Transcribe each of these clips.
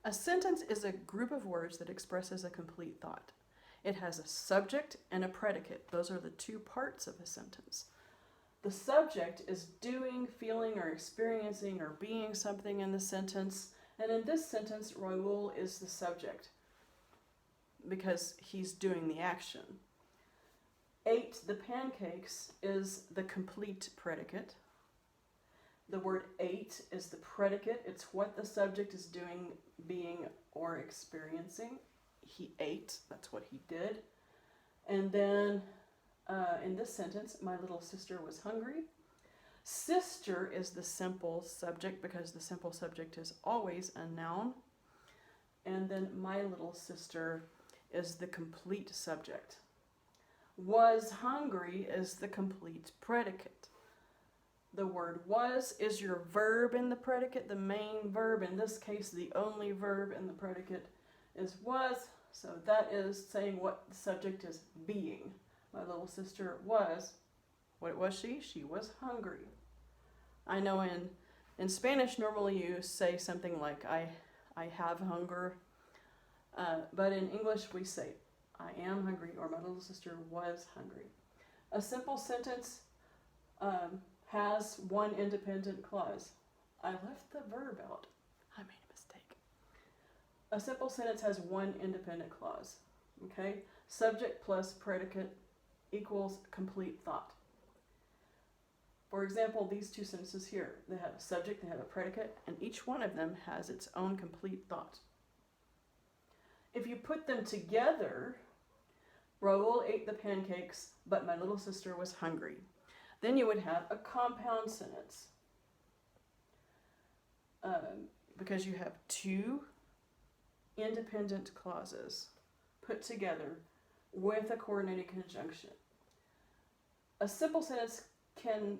A sentence is a group of words that expresses a complete thought. It has a subject and a predicate. Those are the two parts of a sentence. The subject is doing, feeling, or experiencing, or being something in the sentence. And in this sentence, Raul is the subject because he's doing the action. Ate the pancakes is the complete predicate. The word ate is the predicate. It's what the subject is doing, being, or experiencing. He ate, that's what he did. And then in this sentence, my little sister was hungry. Sister is the simple subject because the simple subject is always a noun. And then my little sister is the complete subject. Was hungry is the complete predicate. The word was is your verb in the predicate, the main verb. In this case, the only verb in the predicate is was. So that is saying what the subject is being. My little sister was. What was she? She was hungry. I know in Spanish, normally you say something like, I have hunger. But in English, we say, I am hungry, or my little sister was hungry. A simple sentence has one independent clause. I left the verb out. I made a mistake. A simple sentence has one independent clause. Okay? Subject plus predicate equals complete thought. For example, these two sentences here, they have a subject, they have a predicate, and each one of them has its own complete thought. If you put them together, Raul ate the pancakes, but my little sister was hungry. Then you would have a compound sentence. Because you have two independent clauses put together with a coordinating conjunction. A simple sentence can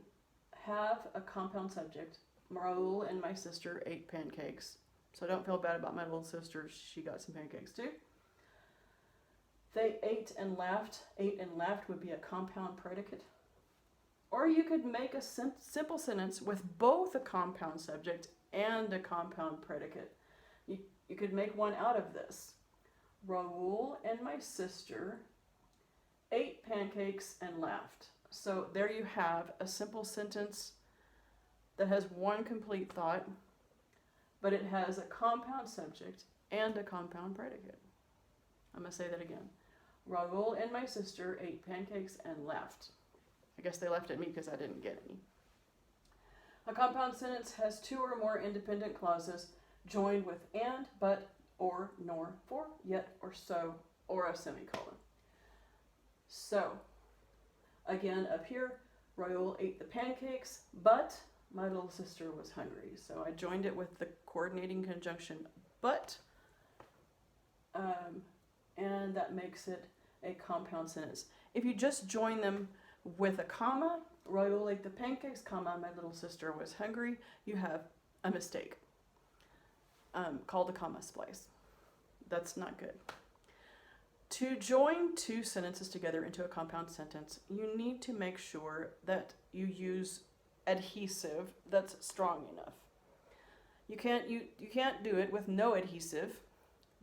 have a compound subject. Raul and my sister ate pancakes. So don't feel bad about my little sister. She got some pancakes too. They ate and laughed. Ate and laughed would be a compound predicate. Or you could make a simple sentence with both a compound subject and a compound predicate. You could make one out of this. Raul and my sister ate pancakes and laughed. So there you have a simple sentence that has one complete thought, but it has a compound subject and a compound predicate. I'm going to say that again. Raul and my sister ate pancakes and laughed. I guess they laughed at me because I didn't get any. A compound sentence has two or more independent clauses joined with and, but, or, nor, for, yet, or so, or a semicolon. So, again up here, Raul ate the pancakes, but my little sister was hungry. So I joined it with the coordinating conjunction but, and that makes it a compound sentence. If you just join them with a comma, Raul ate the pancakes, comma, my little sister was hungry, you have a mistake called a comma splice. That's not good. To join two sentences together into a compound sentence, you need to make sure that you use adhesive that's strong enough. You can't do it with no adhesive.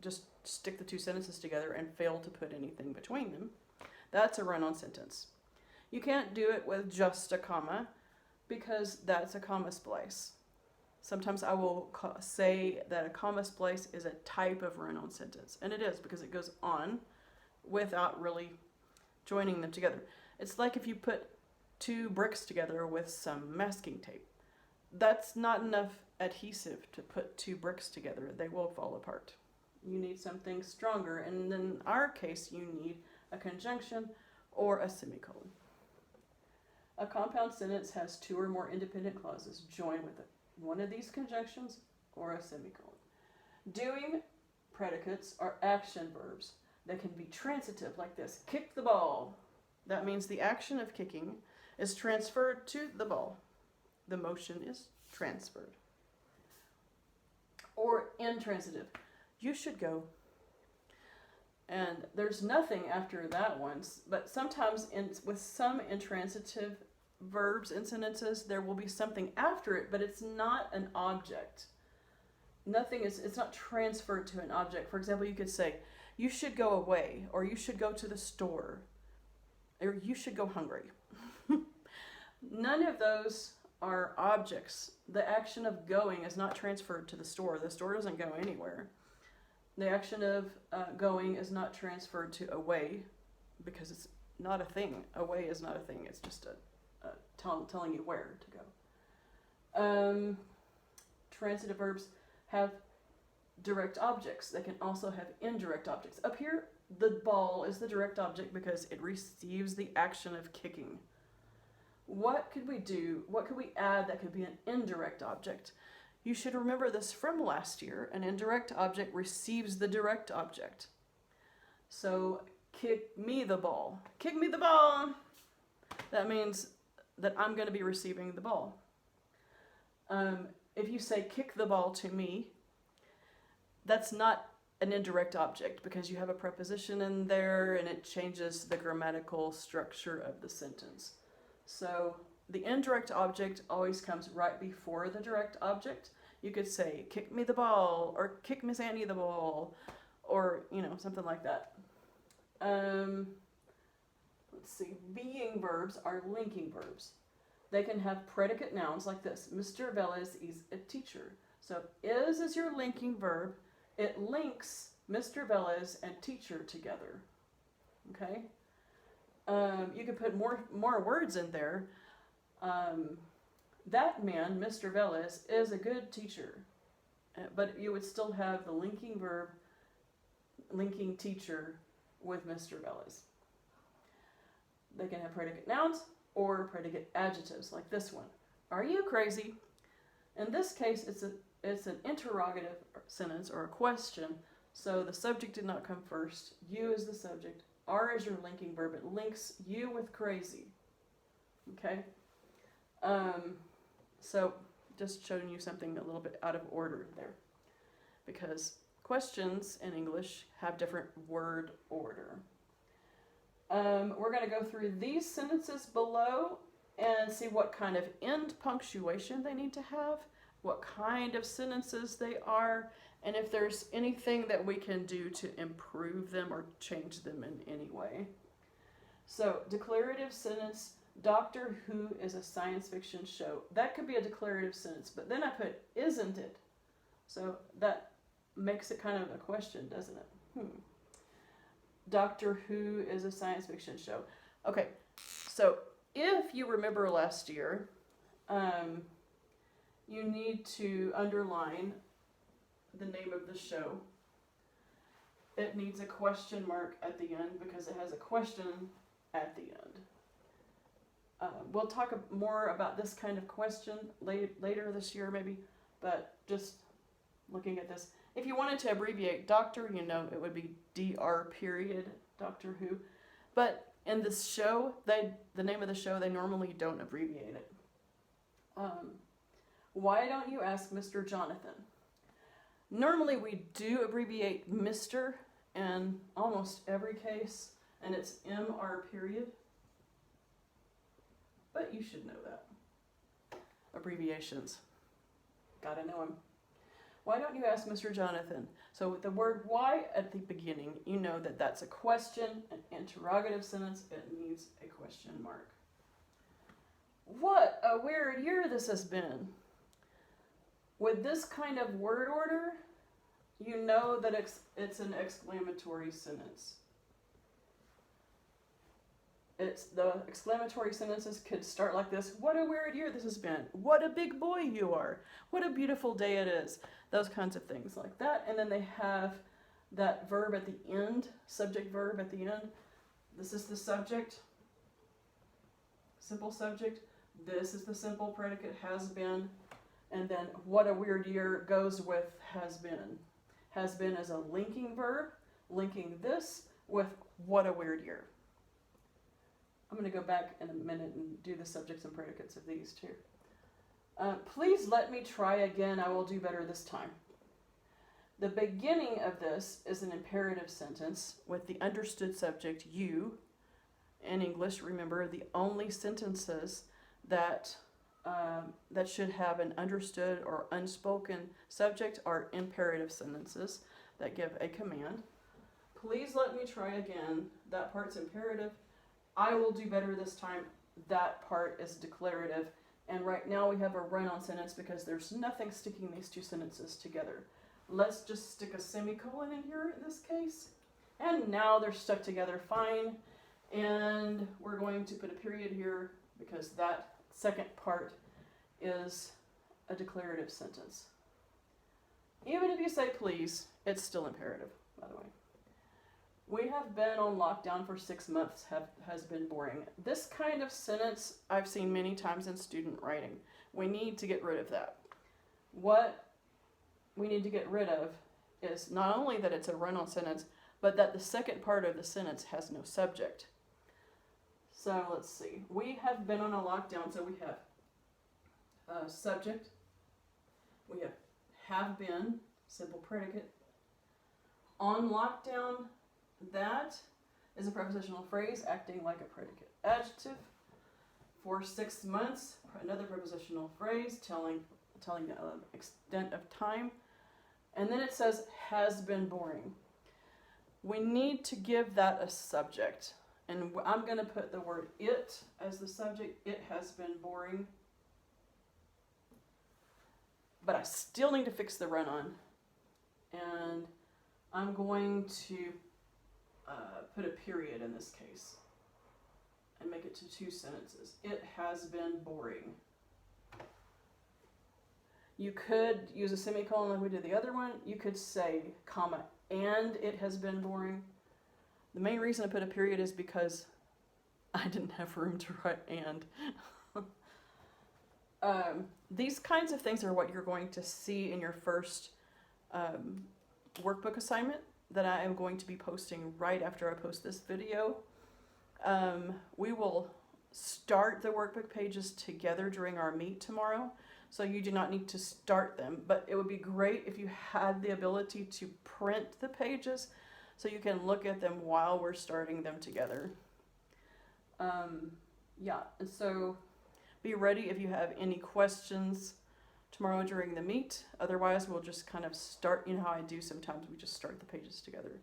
Just stick the two sentences together and fail to put anything between them. That's a run-on sentence. You can't do it with just a comma because that's a comma splice. Sometimes I will say that a comma splice is a type of run-on sentence, and it is because it goes on without really joining them together. It's like if you put two bricks together with some masking tape. That's not enough adhesive to put two bricks together. They will fall apart. You need something stronger, and in our case, you need a conjunction or a semicolon. A compound sentence has two or more independent clauses joined with one of these conjunctions or a semicolon. Doing predicates are action verbs that can be transitive like this. Kick the ball. That means the action of kicking is transferred to the ball. The motion is transferred. Or intransitive. You should go. And there's nothing after that one, but sometimes with some intransitive verbs in sentences, there will be something after it, but it's not an object. it's not transferred to an object. For example, you could say, you should go away, or you should go to the store, or you should go hungry. None of those are objects. The action of going is not transferred to the store. The store doesn't go anywhere. The action of going is not transferred to away, because it's not a thing. Away is not a thing. It's just telling you where to go. Transitive verbs have direct objects. They can also have indirect objects. Up here, the ball is the direct object because it receives the action of kicking. What could we do? What could we add that could be an indirect object? You should remember this from last year. An indirect object receives the direct object. So, kick me the ball. Kick me the ball! That means that I'm going to be receiving the ball. If you say kick the ball to me, that's not an indirect object because you have a preposition in there and it changes the grammatical structure of the sentence. So the indirect object always comes right before the direct object. You could say kick me the ball or kick Miss Annie the ball or, something like that. Let's see. Being verbs are linking verbs. They can have predicate nouns like this. Mr. Velez is a teacher. So is your linking verb. It links Mr. Velez and teacher together. Okay? You could put more words in there. That man, Mr. Velez, is a good teacher. But you would still have the linking verb, linking teacher with Mr. Velez. They can have predicate nouns or predicate adjectives, like this one. Are you crazy? In this case, it's an interrogative sentence or a question, so the subject did not come first. You is the subject. Are is your linking verb. It links you with crazy. Okay? So, just showing you something a little bit out of order there. Because questions in English have different word order. We're going to go through these sentences below and see what kind of end punctuation they need to have, what kind of sentences they are, and if there's anything that we can do to improve them or change them in any way. So, declarative sentence, Doctor Who is a science fiction show. That could be a declarative sentence, but then I put, isn't it? So that makes it kind of a question, doesn't it? Doctor Who is a science fiction show. Okay, so if you remember last year, you need to underline the name of the show. It needs a question mark at the end because it has a question at the end. We'll talk more about this kind of question later this year maybe, but just looking at this. If you wanted to abbreviate Doctor, it would be DR period, Doctor Who. But in this show, the name of the show, they normally don't abbreviate it. Why don't you ask Mr. Jonathan? Normally we do abbreviate Mr. in almost every case, and it's MR period. But you should know that. Abbreviations. Gotta know them. Why don't you ask Mr. Jonathan? So with the word why at the beginning, you know that that's a question, an interrogative sentence. It needs a question mark. What a weird year this has been. With this kind of word order, you know that it's an exclamatory sentence. The exclamatory sentences could start like this. What a weird year this has been. What a big boy you are. What a beautiful day it is. Those kinds of things like that. And then they have that verb at the end, subject verb at the end. This is the subject, simple subject. This is the simple predicate, has been. And then what a weird year goes with has been. Has been is a linking verb, linking this with what a weird year. I'm going to go back in a minute and do the subjects and predicates of these too. Please let me try again. I will do better this time. The beginning of this is an imperative sentence with the understood subject, you. In English, remember, the only sentences that that should have an understood or unspoken subject are imperative sentences that give a command. Please let me try again. That part's imperative. I will do better this time. That part is declarative. And right now we have a run-on sentence because there's nothing sticking these two sentences together. Let's just stick a semicolon in here in this case. And now they're stuck together fine. And we're going to put a period here because that second part is a declarative sentence. Even if you say please, it's still imperative, by the way. We have been on lockdown for 6 months, has been boring. This kind of sentence I've seen many times in student writing. We need to get rid of that. What we need to get rid of is not only that it's a run-on sentence, but that the second part of the sentence has no subject. So let's see. We have been on a lockdown, so we have subject. We have been, simple predicate. On lockdown, that is a prepositional phrase acting like a predicate adjective. For 6 months, another prepositional phrase telling the extent of time. And then it says has been boring. We need to give that a subject. And I'm going to put the word it as the subject. It has been boring. But I still need to fix the run-on. And I'm going to put a period in this case and make it to 2 sentences. It has been boring. You could use a semicolon like we did the other one. You could say, comma, and it has been boring. The main reason I put a period is because I didn't have room to write and. These kinds of things are what you're going to see in your first workbook assignment that I am going to be posting right after I post this video. We will start the workbook pages together during our meet tomorrow, so you do not need to start them, but it would be great if you had the ability to print the pages so you can look at them while we're starting them together. Yeah, and so be ready if you have any questions tomorrow during the meet. Otherwise, we'll just kind of start, you know how I do sometimes, we just start the pages together.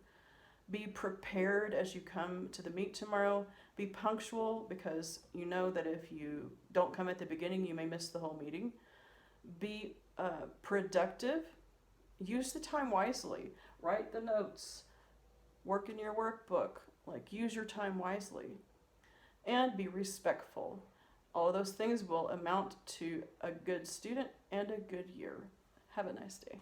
Be prepared as you come to the meet tomorrow. Be punctual, because you know that if you don't come at the beginning, you may miss the whole meeting. Be productive. Use the time wisely. Write the notes. Work in your workbook. Like, use your time wisely. And be respectful. All those things will amount to a good student and a good year. Have a nice day.